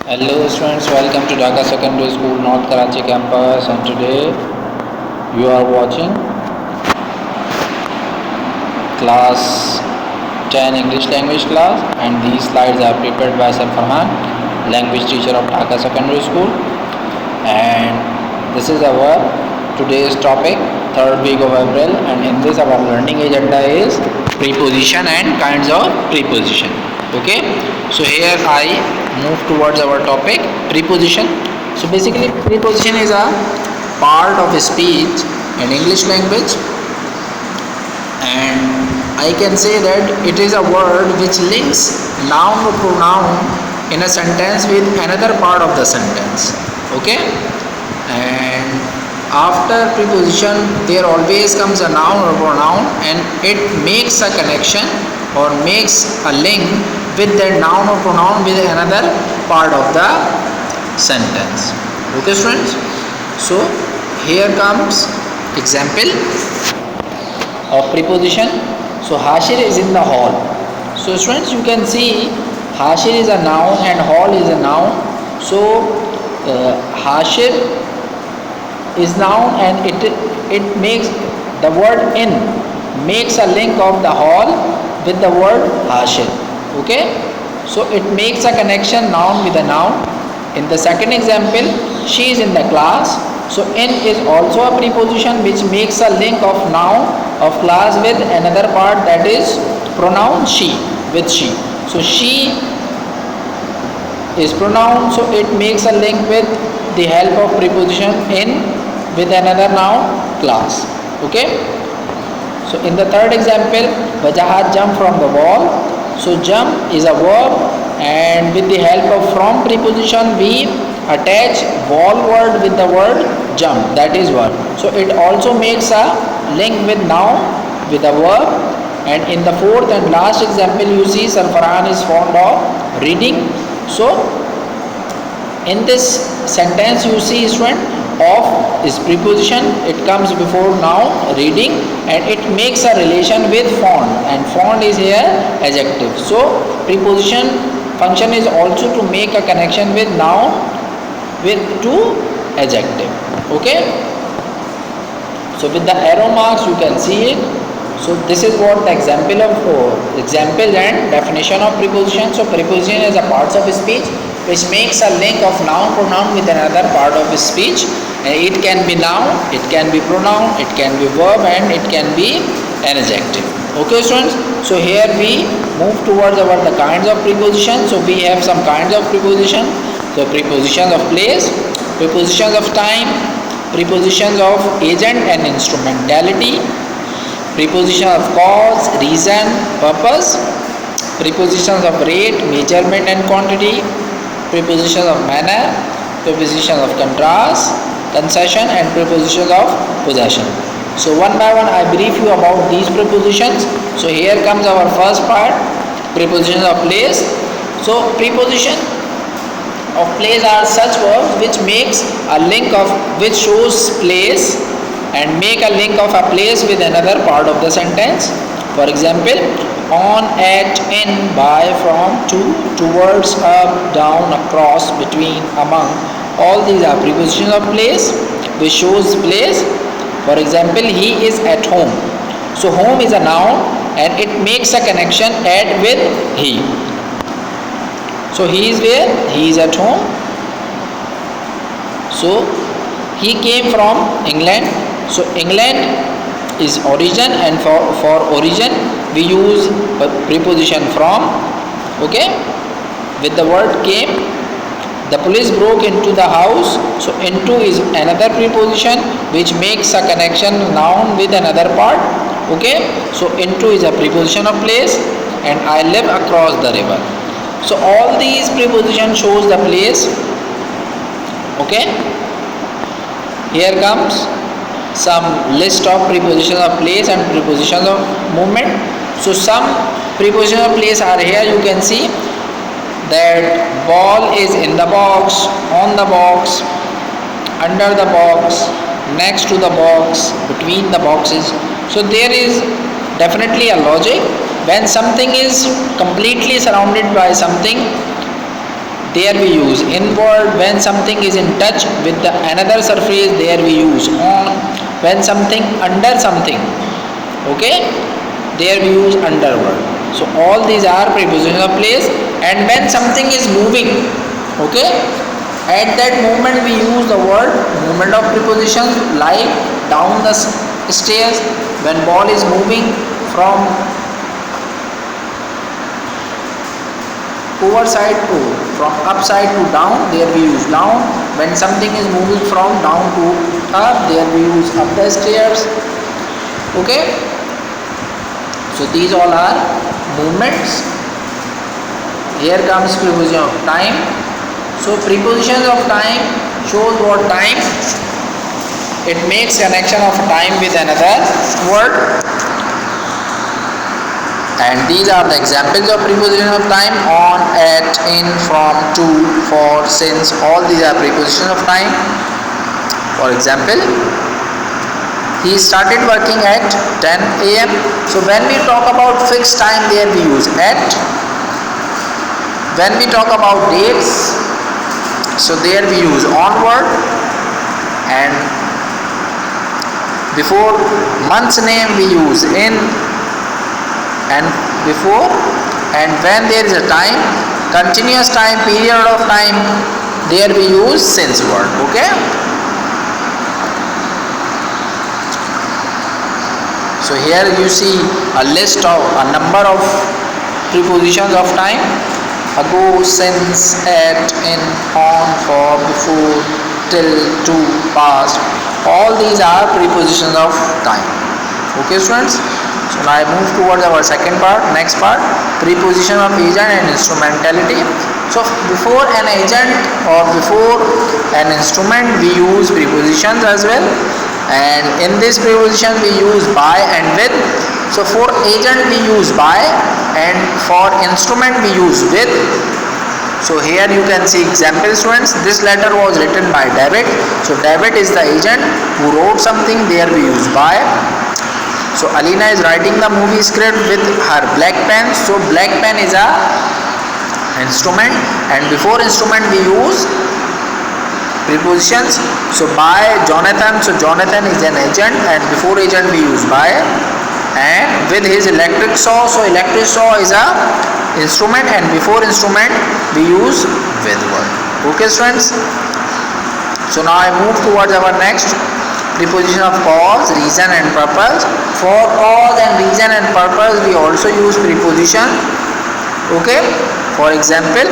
Hello students, welcome to Dhaka Secondary School, North Karachi campus, and today you are watching class 10 English language class, and these slides are prepared by Sir Farhan, language teacher of Dhaka Secondary School. And this is our today's topic, third week of April, and in this our learning agenda is preposition and kinds of preposition. Okay, so here I move towards our topic, preposition. So basically preposition is a part of speech in English language, and I can say that it is a word which links noun or pronoun in a sentence with another part of the sentence. Okay, and after preposition there always comes a noun or pronoun, and it makes a connection or makes a link with that noun or pronoun with another part of the sentence. Okay students, so here comes example of preposition. So Hashir is in the hall. So students, you can see Hashir is a noun and hall is a noun. So Hashir is noun, and it makes the word in makes a link of the hall with the word Hashir. Okay, so it makes a connection noun with a noun. In the second example, she is in the class. So in is also a preposition which makes a link of noun of class with another part, that is pronoun she, with she. So she is pronoun, so it makes a link with the help of preposition in with another noun class. Okay, so in the third example, Wajahat jumped from the wall. So jump is a verb, and with the help of from preposition we attach wall word with the word jump, that is verb. So it also makes a link with noun with a verb. And in the fourth and last example, you see Sir Farhan is fond of reading. So in this sentence you see student, of is preposition, it comes before noun reading, and it makes a relation with fond, and fond is here adjective. So preposition function is also to make a connection with noun with to adjective. Okay, so with the arrow marks you can see it. So this is what the example of example and definition of preposition. So preposition is a parts of speech which makes a link of noun pronoun with another part of speech. It can be noun, it can be pronoun, it can be verb, and it can be an adjective. Okay students, so here we move towards our the kinds of preposition. So we have some kinds of preposition. So prepositions of place, prepositions of time, prepositions of agent and instrumentality, preposition of cause, reason, purpose, prepositions of rate, measurement and quantity, prepositions of manner, prepositions of contrast, concession, and prepositions of possession. So one by one I brief you about these prepositions. So here comes our first part, prepositions of place. So preposition of place are such verbs which makes a link of which shows place and make a link of a place with another part of the sentence. For example, on, at, in, by, from, to, towards, up, down, across, between, among. All these are prepositions of place which shows place. For example, he is at home. So home is a noun and it makes a connection at with he. So he is where? He is at home. So he came from England. So England is origin, and for origin we use a preposition from. Okay, with the word came. The police broke into the house. So into is another preposition which makes a connection noun with another part. Okay, so into is a preposition of place, and I live across the river. So all these prepositions shows the place. Okay, here comes some list of prepositions of place and prepositions of movement. So some prepositions of place are here. You can see that ball is in the box, on the box, under the box, next to the box, between the boxes. So there is definitely a logic. When something is completely surrounded by something, there we use inward. When something is in touch with the another surface, there we use on. When something under something, okay, there we use underward. So all these are prepositions of place. And when something is moving, okay, at that moment we use the word movement of preposition, like down the stairs. When ball is moving from overside to, from upside to down, there we use down. When something is moving from down to up, there we use up the stairs. Okay, so these all are movements. Here comes preposition of time. So prepositions of time shows what time. It makes connection of time with another word. And these are the examples of preposition of time: on, at, in, from, to, for, since. All these are prepositions of time. For example, he started working at 10 a.m. So when we talk about fixed time, there we use at. When we talk about dates, so there we use onward. And before month's name we use in. And before, and when there is a time, continuous time, period of time, there we use since word. Okay, so here you see a list of a number of prepositions of time: ago, since, at, in, on, for, before, till, to, past. All these are prepositions of time. Okay students, so now I move towards our second part. Next part, preposition of agent and instrumentality. So before an agent or before an instrument we use prepositions as well, and in this preposition we use by and with. So for agent we use by, and for instrument we use with. So here you can see example students. This letter was written by David. So David is the agent who wrote something, there we use by. So Alina is writing the movie script with her black pen. So black pen is a instrument, and before instrument we use prepositions. So by Jonathan, so Jonathan is an agent, and before agent we use by. And with his electric saw, so electric saw is a instrument, and before instrument we use with word. Okay students, so now I move towards our next preposition of cause, reason and purpose. For cause and reason and purpose we also use preposition. Okay, for example,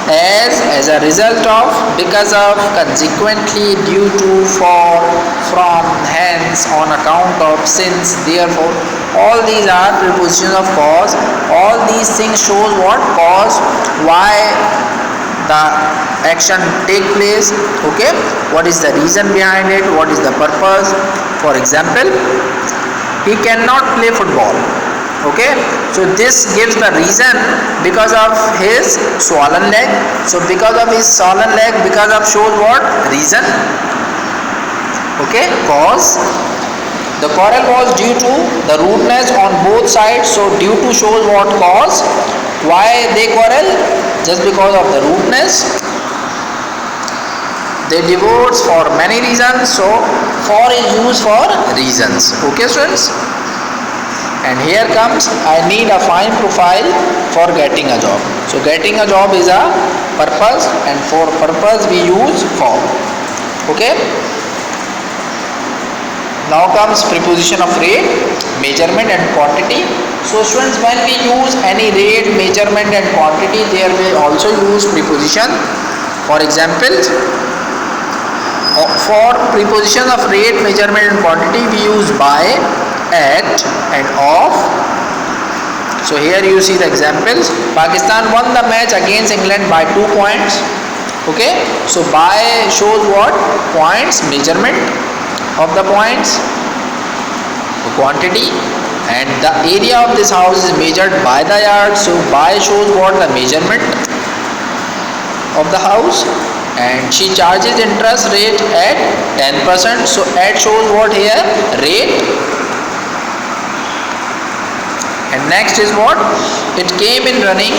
as a result of, because of, consequently, due to, for, from, hence, on account of, since, therefore. All these are prepositions of cause. All these things shows what cause, why the action take place. Okay, what is the reason behind it, what is the purpose. For example, he cannot play football. Okay, so this gives the reason, because of his swollen leg. So because of his swollen leg, because of shows what, reason. Okay, cause. The quarrel was due to the rudeness on both sides. So due to shows what, cause. Why they quarrel? Just because of the rudeness. They divorce for many reasons. So for is used for reasons. Okay students, and here comes, I need a fine profile for getting a job. So getting a job is a purpose, and for purpose we use for. Okay, now comes preposition of rate, measurement and quantity. So students, when we use any rate, measurement and quantity, there we also use preposition. For example, for preposition of rate, measurement and quantity we use by, at and of. So here you see the examples. Pakistan won the match against England by 2 points. Okay, so by shows what, points, measurement of the points, quantity, and the area of this house is measured by the yard. So by shows what, the measurement of the house. And she charges interest rate at 10%. So at shows what here, rate. And next is what, it came in running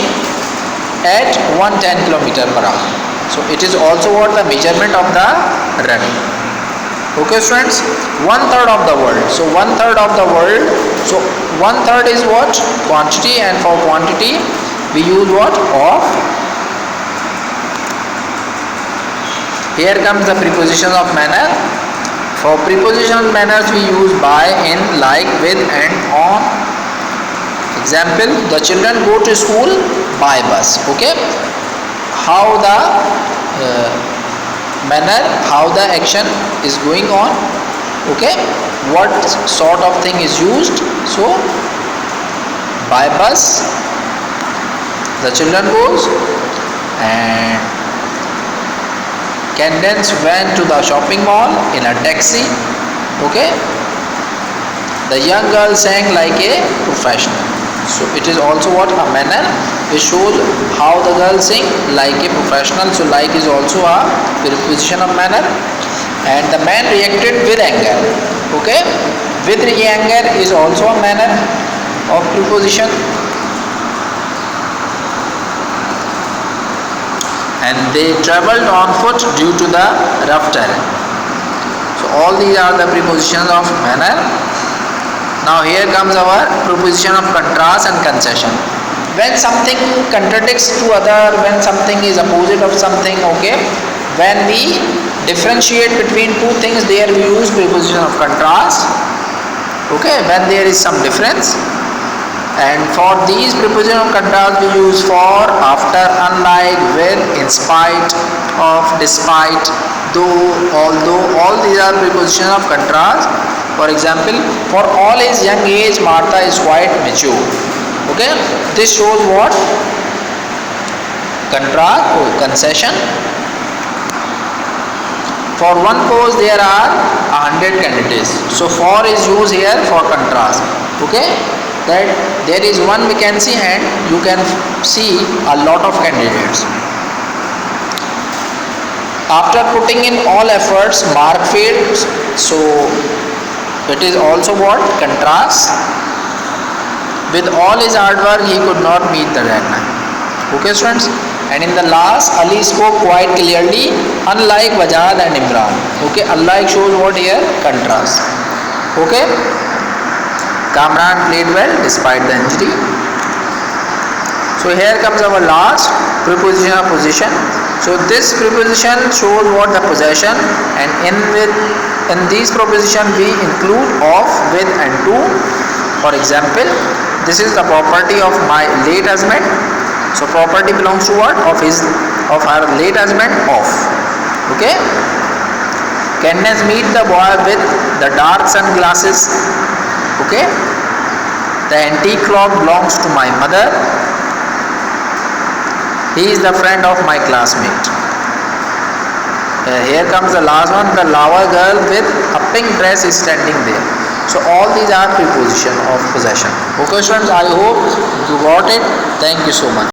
at 110 km/h. So it is also what the measurement of the running. Okay students, 1/3 of the world. So 1/3 of the world. So 1/3 is what? Quantity, and for quantity we use what? Of. Here comes the preposition of manner. For preposition manners we use by, in, like, with, and on. Example, the children go to school by bus. Okay, how the manner, how the action is going on. Okay, what sort of thing is used. So by bus the children goes, and Candace went to the shopping mall in a taxi. Okay, the young girl sang like a professional. So it is also what? A manner. It shows how the girl sing like a professional. So like is also a preposition of manner. And the man reacted with anger. Okay, with anger is also a manner of preposition. And they traveled on foot due to the rough terrain. So all these are the prepositions of manner. Now here comes our preposition of contrast and concession. When something contradicts to other, when something is opposite of something. Okay, when we differentiate between two things, there we use preposition of contrast. Okay, when there is some difference. And for these preposition of contrast we use for, after, unlike, with, in spite of, despite, though, although. All these are preposition of contrast. For example, for all his young age Martha is quite mature. Okay, this shows what? Contrast or concession. For one post there are 100 candidates. So for is used here for contrast. Okay, that there is one vacancy and you can see a lot of candidates. After putting in all efforts Mark failed. So it is also what? Contrast. With all his hard work he could not meet the deadline. Okay students, and in the last Ali spoke quite clearly, unlike Wajad and Imran. Okay, unlike shows what here? Contrast. Okay, Kamran played well despite the injury. So here comes our last preposition of position. So this preposition shows what? The possession, and in these preposition we include of, with, and to. For example, this is the property of my late husband. So property belongs to what? Of her late husband. Of. Okay, Candace meet the boy with the dark sunglasses. Okay, the antique clock belongs to my mother. He is the friend of my classmate. Here comes the last one. The lava girl with a pink dress is standing there. So all these are preposition of possession. Okay students, I hope you got it. Thank you so much.